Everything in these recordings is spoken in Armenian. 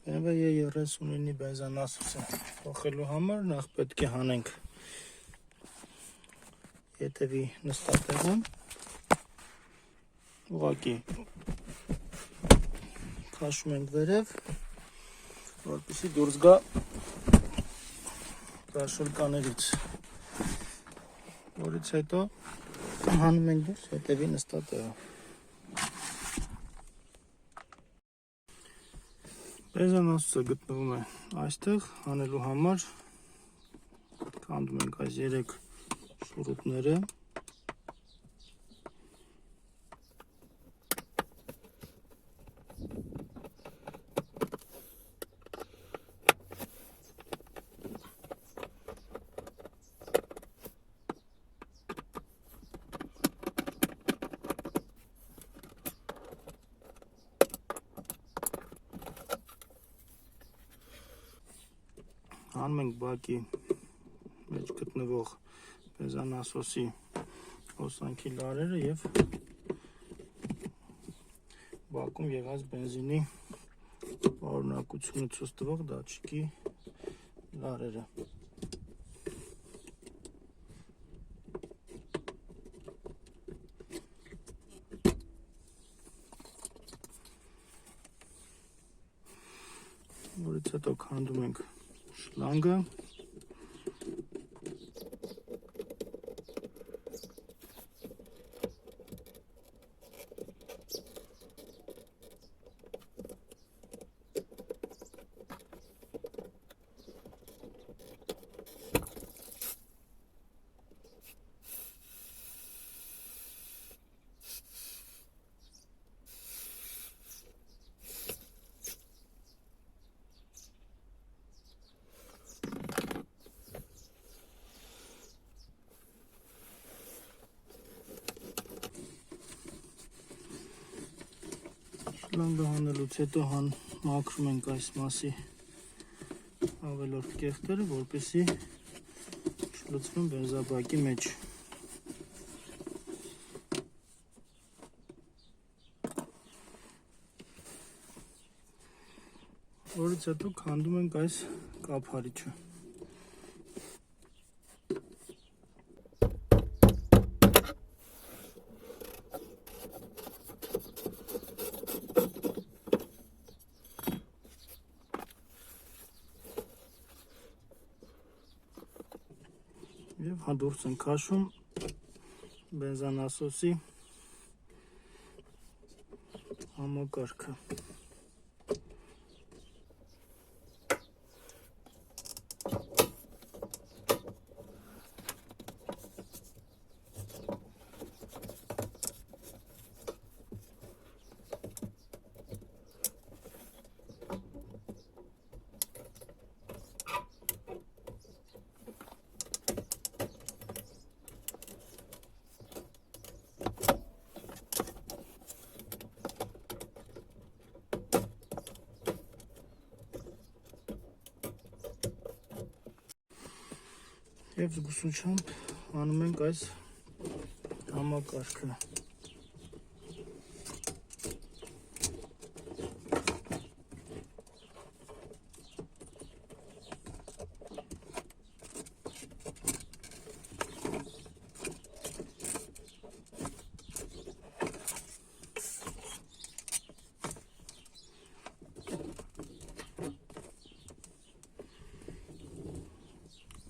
BMW 39-ի բենզանասուսը փոխելու համար նախ պետք է հանենք ետևի նստատեղը, ուղղակի քաշում ենք վերև, որպեսզի դուրս գա կաշելկաներից, որից հետո հանում ենք դուրս ետևի նստատեղը։ Բենզանասուսը գտնվում է այստեղ, հանելու համար քանդում ենք այս 3 շուրուպները, հանում ենք բակի մեջ գտնվող բենզանասոսի հոսանքի լարերը և բակում եղած բենզինի պարունակությունը ցույց տվող դատչիկի լարերը։ Որից հետո քանդում ենք շլանգը, շլանգը հանելուց հետո մաքրում ենք այս մասի ավելորդ կեղտերը, որպեսզի չլցվեն բենզաբակի մեջ։ Որից հետո քանդում ենք այս կափարիչը։ Եվ դուրս ենք քաշում բենզանասոսի համակարգը։ Եվ զգուշությամբ անում ենք այս համակարգը։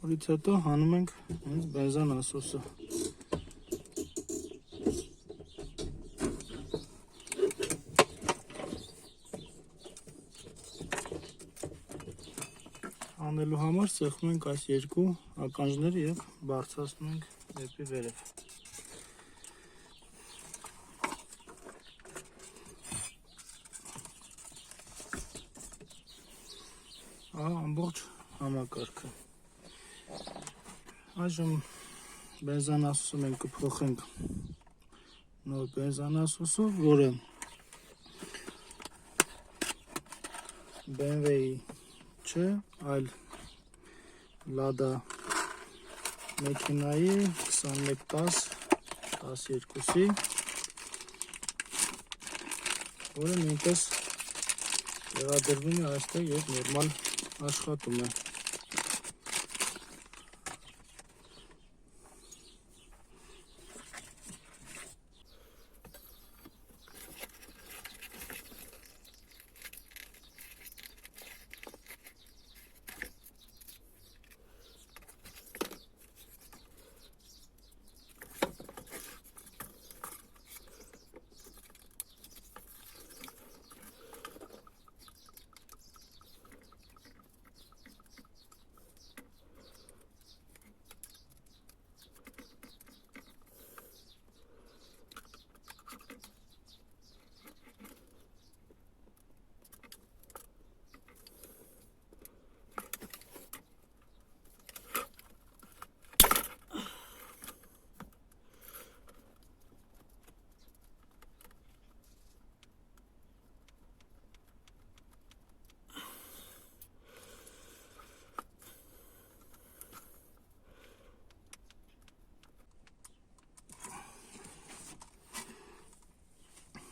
Որից հետո հանում ենք հենց բենզանասոսը։ Հանելու համար սեղմում ենք այս 2 ականջները և բարձրացնում ենք դեպի վերև։ Ամբողջ համակարգը։ Այժմ բենզանասուսը մենք կփոխենք նոր բենզանասուսով, որը BMW-ի չէ, այլ Lada մեքենայի 2110-12-ի, որը նույնպես տեղադրվում է այստեղ եւ նորմալ աշխատում է։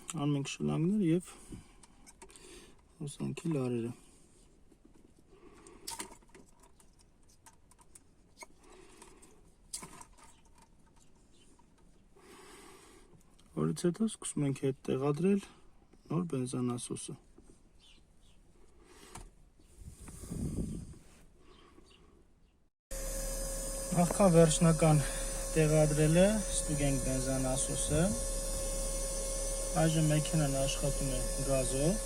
Անում ենք շլանգներ եւ հոսանքի լարերը։ Որից հետո սկսում ենք հետ տեղադրել նոր բենզոնասոսը։ Նախքան վերջնական տեղադրելը ստուգ ենք բենզոնասոսը։ Այժմ մեքենան աշխատում է գազով։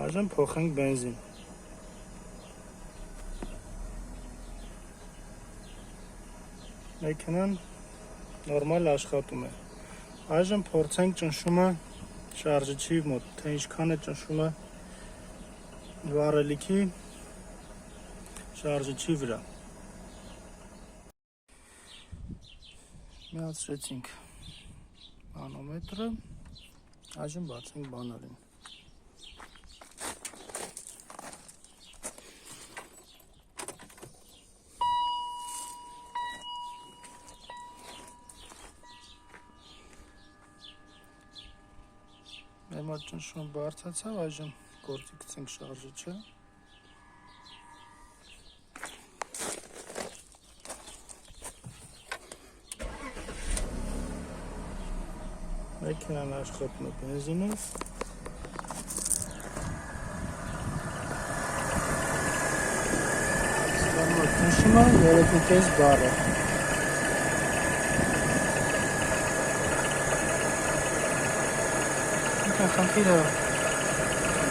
Այժմ փոխենք բենզին։ Մեքենան նորմալ աշխատում է։ Այժմ փորձենք ճնշումը շարժիչի մոտ, թե ինչքան է ճնշումը վառելիքի շարժիչի վրա։ Միացրեցինք մանոմետրը, այժմ բացենք բանալին։ Մեր մոտ ճնշումը բարձրացավ, այժմ գործի գցենք շարժիչը։ Մեքենան աշխատում է բենզինով։ Ճնշումը 3.5 բար է։ Խնդիրը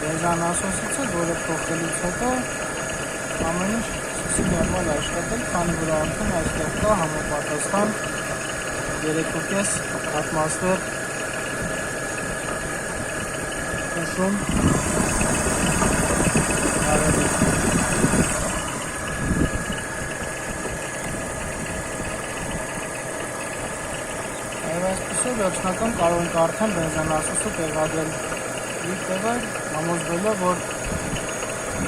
բենզոնասոսից է, որը փոխելուց հետո ամեն ինչ սկսի նորմալ աշխատել, քանի որ արդեն այստեղ կա համապատասխան 3.5 ատմոսֆեր ճնշում արևից։ Այսպիսով վերջնական կարող ենք արդեն բենզոնասոսը տեղադրել իր տեղը, համոզվելով, որ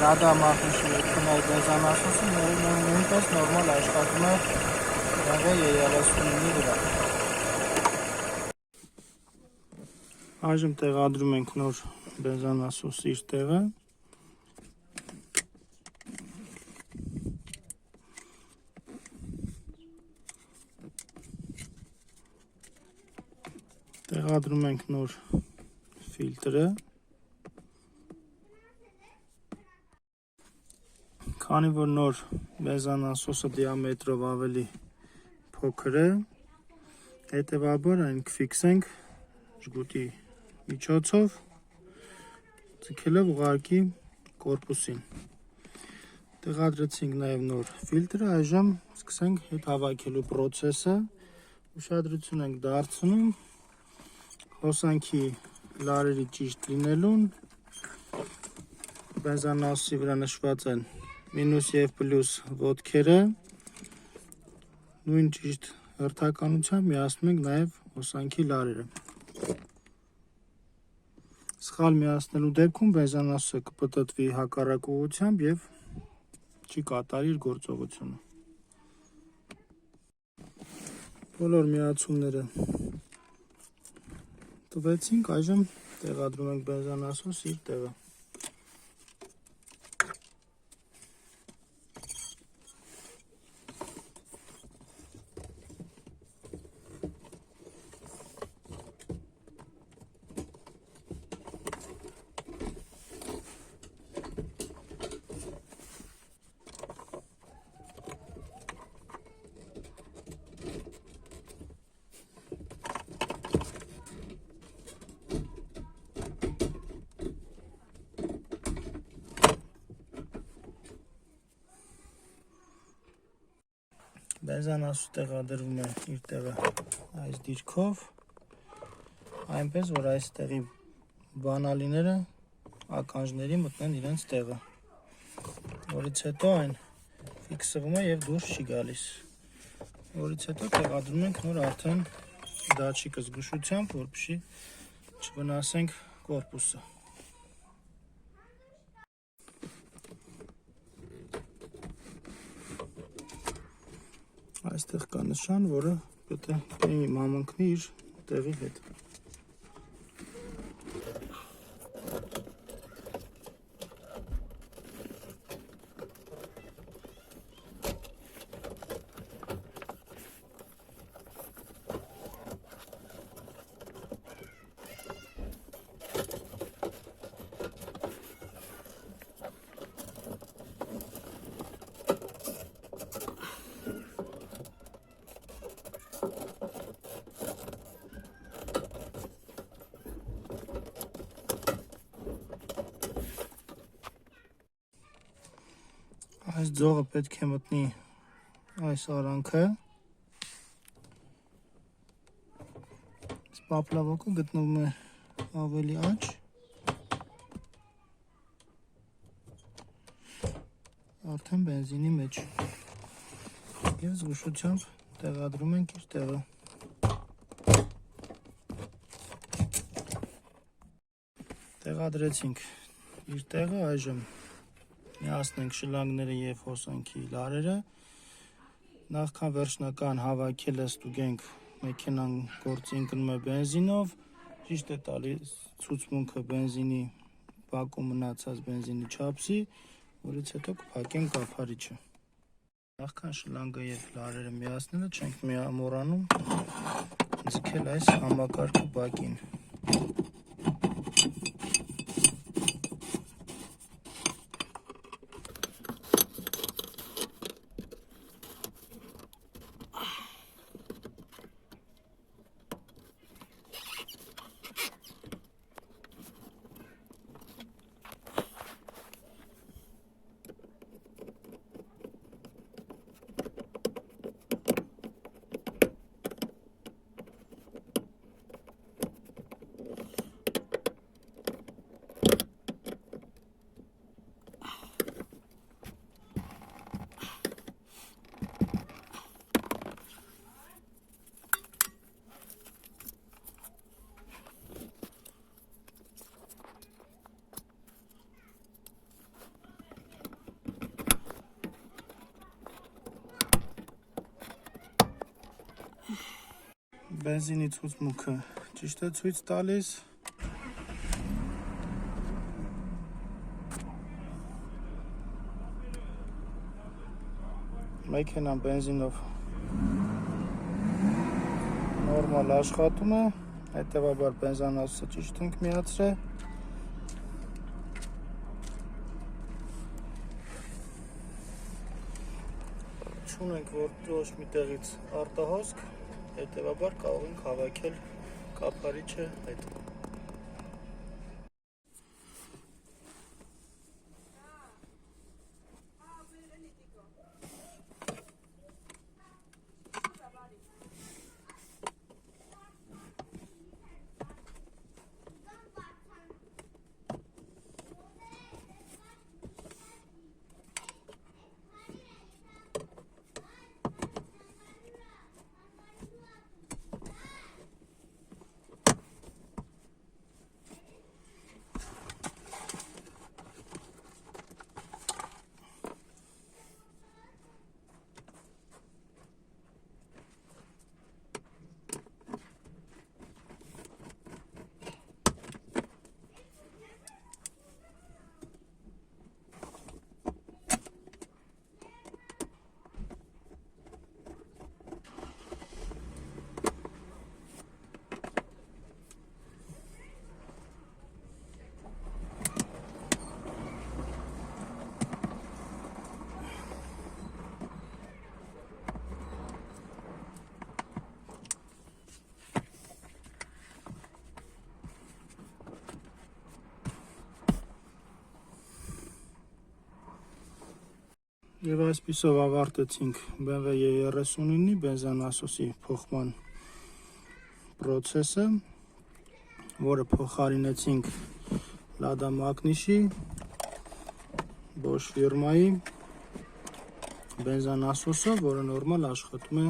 Lada Martin-ի բենզոնասոսը նույնպես նորմալ աշխատում է BMW 39-ի վրա։ Այժմ տեղադրում ենք նոր բենզոնասոսի իր տեղը։ Տեղադրում ենք նոր ֆիլտրը։ Քանի որ նոր բենզոնասոսը դիամետրով ավելի փոքր է, հետևաբար այն կֆիքսենք ժգուտի միջոցով, ձգելով ուղղակի կորպուսին։ Տեղադրեցինք նաև նոր ֆիլտրը, այժմ սկսենք հետ հավաքելու պրոցեսը։ Ուշադրություն ենք դարձնում հոսանքի լարերի ճիշտ լինելուն։ Բենզոնասոսի վրա նշված են մինուս և պլյուս ոտքերը, նույն ճիշտ հերթականությամբ միացնում ենք նաև հոսանքի լարերը։ Սխալ միացնելու դեպքում բենզոնասոսը կպտտվի հակառակ ուղղությամբ և չի կատարի իր գործողությունը։ Բոլոր միացումները տվեցինք, այժմ տեղադրում ենք բենզանասոս իր տեղը։ Բենզանասուս տեղադրվում է իր տեղը այս դիրքով, այնպես որ այստեղի բանալիները ականջների մտնեն իրենց տեղը, որից հետո այն ֆիքսվում է եւ դուրս չի գալիս, որից հետո տեղադրում ենք նոր արդեն դատչիկը զգուշությամբ, որպեսզի չվնասենք կորպուսը։ Այստեղ կա նշան, որը պետք է մամընկնի իր տեղի հետ։ Այս ձողը պետք է մտնի այս արանքը, պապլավոկը գտնվում է ավելի աջ, արդեն բենզինի մեջ, և զգուշությամբ տեղադրում ենք իր տեղը։ Տեղադրեցինք իր տեղը, այժմ միացնենք շլանգները և հոսանքի լարերը, նախքան վերջնական հավաքելը ստուգենք մեքենան գործի ընկնում է բենզինով, ճիշտ է տալիս ցուցմունքը բենզինի բակում մնացած բենզինի չափսի, որից հետո կփակենք կափարիչը։ Նախքան շլանգը և լարերը միացնելը չենք մոռանում ձգել այս համակարգը բակին։ Բենզինի ցուցմունքը ճիշտ է ցույց տալիս, մեքենան բենզինով նորմալ աշխատում է, հետևաբար բենզանասոսը ճիշտ ենք միացրել։ Չունենք ոչ մի տեղից արտահոսք, հետևաբար կարող ենք հավաքել կափարիչը հետ։ Եվ այսպիսով ավարտեցինք BMW E39-ի բենզոնասոսի փոխման process-ը, որը փոխարինեցինք Lada Magnish-ի Bosch ֆիրմայի բենզոնասոսով, որը նորմալ աշխատում է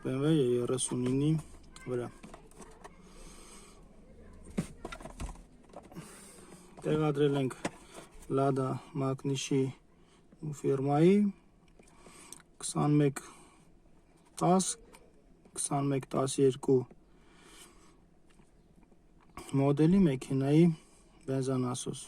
BMW E39-ի վրա։ Տեղադրել ենք Lada Magnish-ի ֆիրմայի 2110 2112 մոդելի մեքենայի բենզոնասոս։